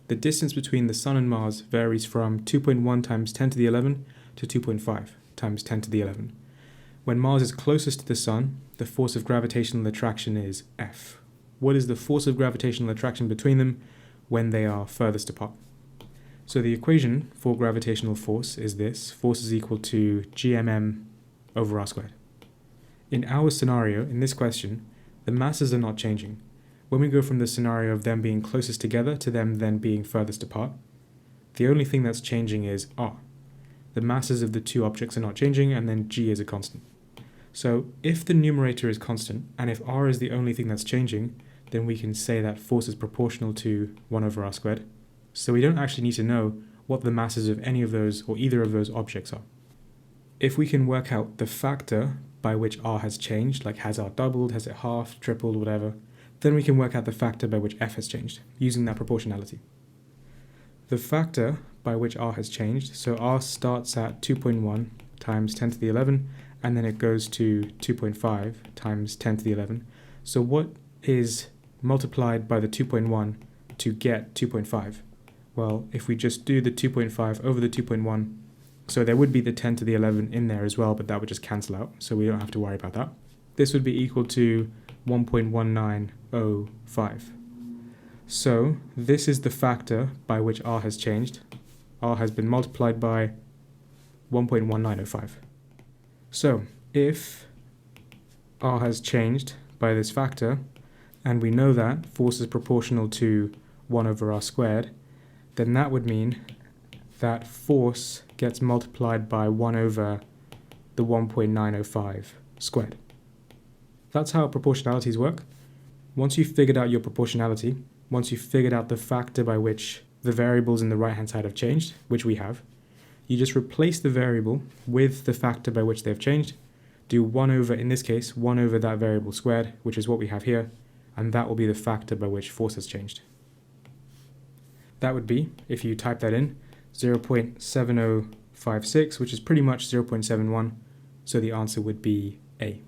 the distance between the Sun and Mars varies from 2.1 times 10 to the 11 to 2.5 times 10 to the 11. When Mars is closest to the Sun, the force of gravitational attraction is F. What is the force of gravitational attraction between them when they are furthest apart? So the equation for gravitational force is this: force is equal to gmm over r squared. In our scenario, in this question, the masses are not changing. When we go from the scenario of them being closest together to them then being furthest apart, the only thing that's changing is r. The masses of the two objects are not changing, and then g is a constant. So if the numerator is constant, and if r is the only thing that's changing, then we can say that force is proportional to 1 over r squared. So we don't actually need to know what the masses of any of those or either of those objects are. If we can work out the factor by which r has changed, like has r doubled, has it halved, tripled, whatever, then we can work out the factor by which f has changed, using that proportionality. The factor by which r has changed, so r starts at 2.1 times 10 to the 11, and then it goes to 2.5 times 10 to the 11. So what is multiplied by the 2.1 to get 2.5? Well, if we just do the 2.5 over the 2.1, so there would be the 10 to the 11 in there as well, but that would just cancel out, so we don't have to worry about that. This would be equal to 1.1905. So this is the factor by which r has changed. R has been multiplied by 1.1905. So if r has changed by this factor, and we know that force is proportional to 1 over r squared, then that would mean that force gets multiplied by 1 over the 1.905 squared. That's how proportionalities work. Once you've figured out your proportionality, once you've figured out the factor by which the variables in the right-hand side have changed, which we have, you just replace the variable with the factor by which they've changed, do 1 over, in this case, 1 over that variable squared, which is what we have here, and that will be the factor by which force has changed. That would be, if you type that in, 0.7056, which is pretty much 0.71, so the answer would be A.